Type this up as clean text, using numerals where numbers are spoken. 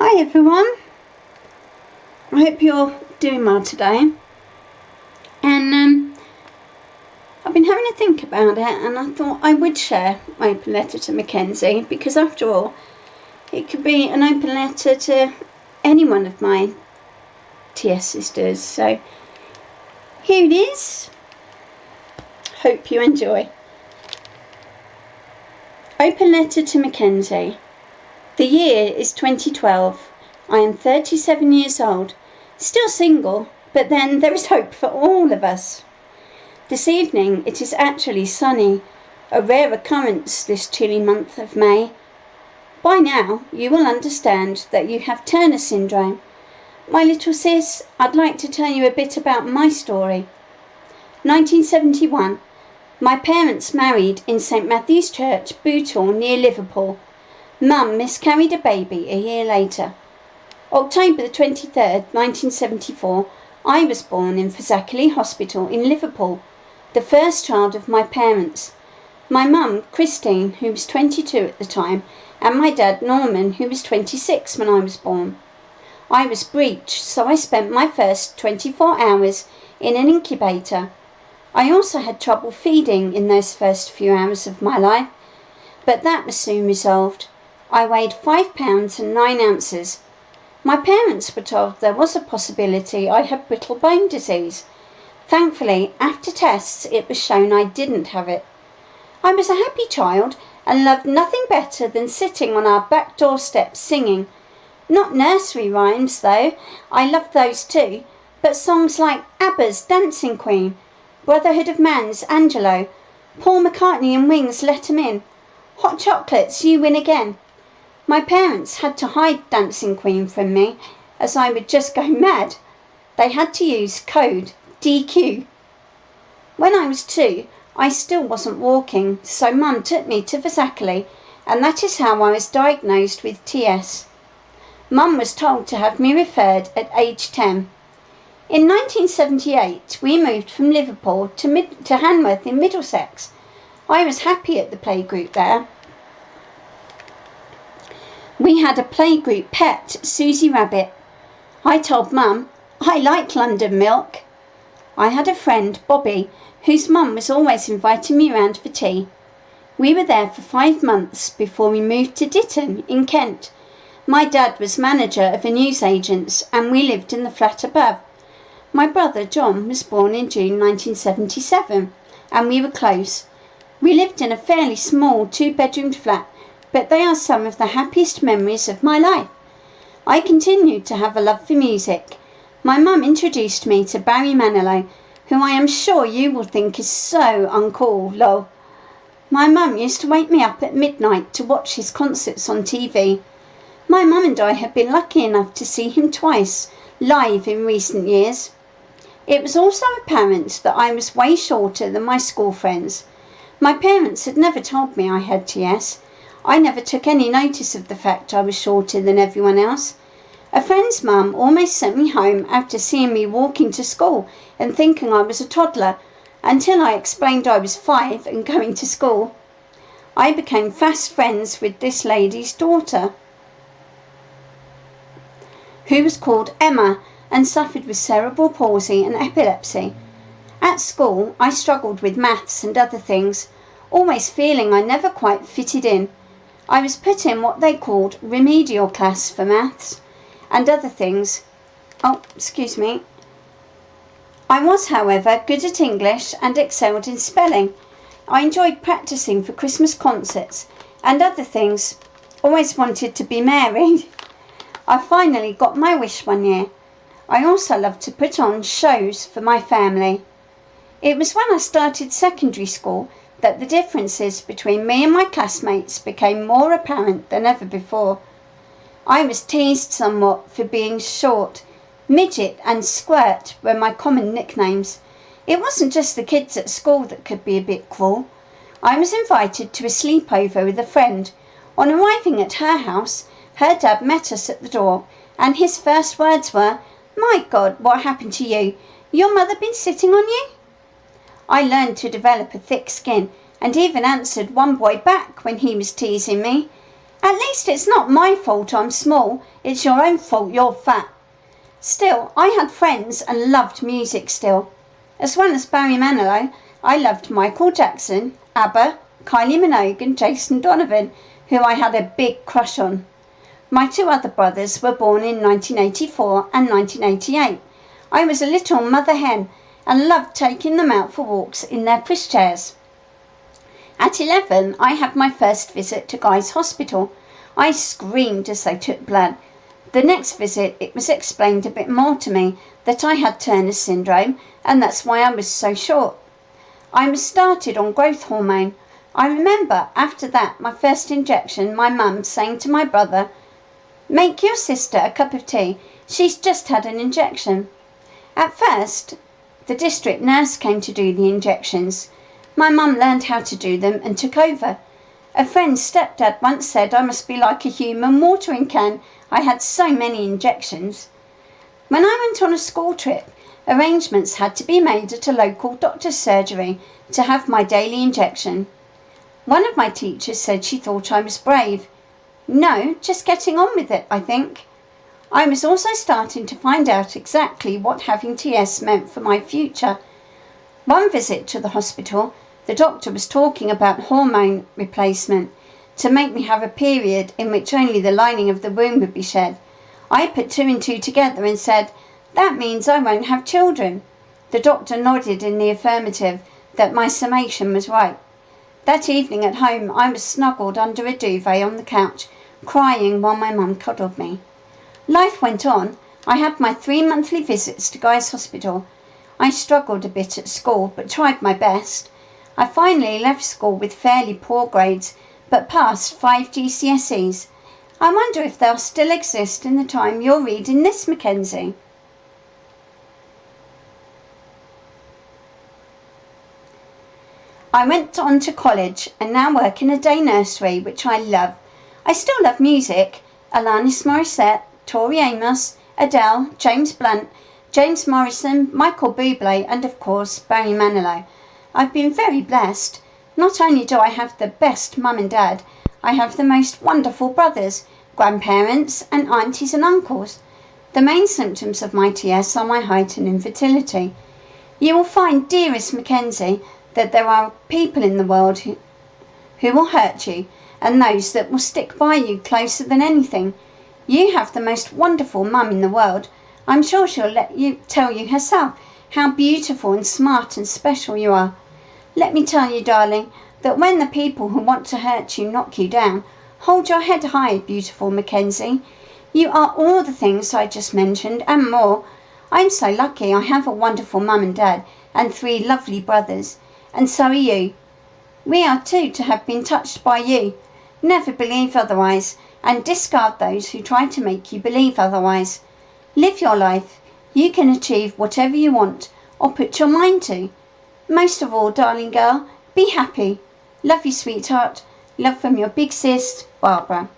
Hi everyone, I hope you're doing well today. And I've been having a think about it, and I thought I would share my open letter to Mackenzie, because after all, it could be an open letter to any one of my TS sisters. So here it is. Hope you enjoy. Open letter to Mackenzie. The year is 2012. I am 37 years old, still single, but then there is hope for all of us. This evening it is actually sunny, a rare occurrence this chilly month of May. By now you will understand that you have Turner syndrome. My little sis, I'd like to tell you a bit about my story. 1971. My parents married in St Matthew's Church, Bootle, near Liverpool. Mum miscarried a baby a year later. October the 23rd, 1974, I was born in Fazakerley Hospital in Liverpool, the first child of my parents. My mum, Christine, who was 22 at the time, and my dad, Norman, who was 26 when I was born. I was breech, so I spent my first 24 hours in an incubator. I also had trouble feeding in those first few hours of my life, but that was soon resolved. I weighed 5 pounds and 9 ounces. My parents were told there was a possibility I had brittle bone disease. Thankfully, after tests, it was shown I didn't have it. I was a happy child and loved nothing better than sitting on our back doorstep singing. Not nursery rhymes, though. I loved those too, but songs like ABBA's Dancing Queen, Brotherhood of Man's Angelo, Paul McCartney and Wings' Let 'Em In, Hot Chocolate's You Win Again. My parents had to hide Dancing Queen from me, as I would just go mad. They had to use code DQ. When I was 2, I still wasn't walking, so Mum took me to Fazakerley, and that is how I was diagnosed with TS. Mum was told to have me referred at age 10. In 1978, we moved from Liverpool to Hanworth in Middlesex. I was happy at the playgroup there. We had a playgroup pet, Susie Rabbit. I told Mum, I like London milk. I had a friend, Bobby, whose mum was always inviting me round for tea. We were there for 5 months before we moved to Ditton in Kent. My dad was manager of a newsagent's and we lived in the flat above. My brother John was born in June 1977 and we were close. We lived in a fairly small 2-bedroomed flat, but they are some of the happiest memories of my life. I continued to have a love for music. My mum introduced me to Barry Manilow, who I am sure you will think is so uncool, lol. My mum used to wake me up at midnight to watch his concerts on TV. My mum and I have been lucky enough to see him twice, live in recent years. It was also apparent that I was way shorter than my school friends. My parents had never told me I had TS. I never took any notice of the fact I was shorter than everyone else. A friend's mum almost sent me home after seeing me walking to school and thinking I was a toddler, until I explained I was 5 and going to school. I became fast friends with this lady's daughter, who was called Emma and suffered with cerebral palsy and epilepsy. At school, I struggled with maths and other things, always feeling I never quite fitted in. I was put in what they called remedial class for maths and other things. I was, however, good at English and excelled in spelling. I enjoyed practicing for Christmas concerts and other things. Always wanted to be Mary. I finally got my wish one year. I also loved to put on shows for my family. It was when I started secondary school that the differences between me and my classmates became more apparent than ever before. I was teased somewhat for being short. Midget and Squirt were my common nicknames. It wasn't just the kids at school that could be a bit cruel. I was invited to a sleepover with a friend. On arriving at her house, her dad met us at the door, and his first words were, "My God, what happened to you? Your mother been sitting on you?" I learned to develop a thick skin and even answered one boy back when he was teasing me. At least it's not my fault I'm small. It's your own fault you're fat. Still, I had friends and loved music still. As well as Barry Manilow, I loved Michael Jackson, ABBA, Kylie Minogue and Jason Donovan, who I had a big crush on. My two other brothers were born in 1984 and 1988. I was a little mother hen and loved taking them out for walks in their pushchairs. At 11, I had my first visit to Guy's Hospital. I screamed as they took blood. The next visit, it was explained a bit more to me that I had Turner syndrome, and that's why I was so short. I was started on growth hormone. I remember after that, my first injection, my mum saying to my brother, "Make your sister a cup of tea. She's just had an injection." At first, the district nurse came to do the injections. My mum learned how to do them and took over. A friend's stepdad once said I must be like a human watering can. I had so many injections. When I went on a school trip, arrangements had to be made at a local doctor's surgery to have my daily injection. One of my teachers said she thought I was brave. No, just getting on with it, I think. I was also starting to find out exactly what having TS meant for my future. One visit to the hospital, the doctor was talking about hormone replacement to make me have a period in which only the lining of the womb would be shed. I put two and two together and said, "That means I won't have children." The doctor nodded in the affirmative that my summation was right. That evening at home, I was snuggled under a duvet on the couch, crying while my mum cuddled me. Life went on. I had my 3 monthly visits to Guy's Hospital. I struggled a bit at school, but tried my best. I finally left school with fairly poor grades, but passed 5 GCSEs. I wonder if they'll still exist in the time you're reading this, Mackenzie. I went on to college and now work in a day nursery, which I love. I still love music. Alanis Morissette, Tori Amos, Adele, James Blunt, James Morrison, Michael Bublé and of course Barry Manilow. I've been very blessed. Not only do I have the best mum and dad, I have the most wonderful brothers, grandparents and aunties and uncles. The main symptoms of my TS are my height and infertility. You will find, dearest Mackenzie, that there are people in the world who will hurt you and those that will stick by you closer than anything. You have the most wonderful mum in the world. I'm sure she'll let you tell you herself how beautiful and smart and special you are. Let me tell you, darling, that when the people who want to hurt you knock you down, hold your head high, beautiful Mackenzie. You are all the things I just mentioned and more. I'm so lucky I have a wonderful mum and dad and 3 lovely brothers. And so are you. We are too to have been touched by you. Never believe otherwise, and discard those who try to make you believe otherwise. Live your life. You can achieve whatever you want or put your mind to. Most of all, darling girl, be happy. Love you, sweetheart. Love from your big sis, Barbara.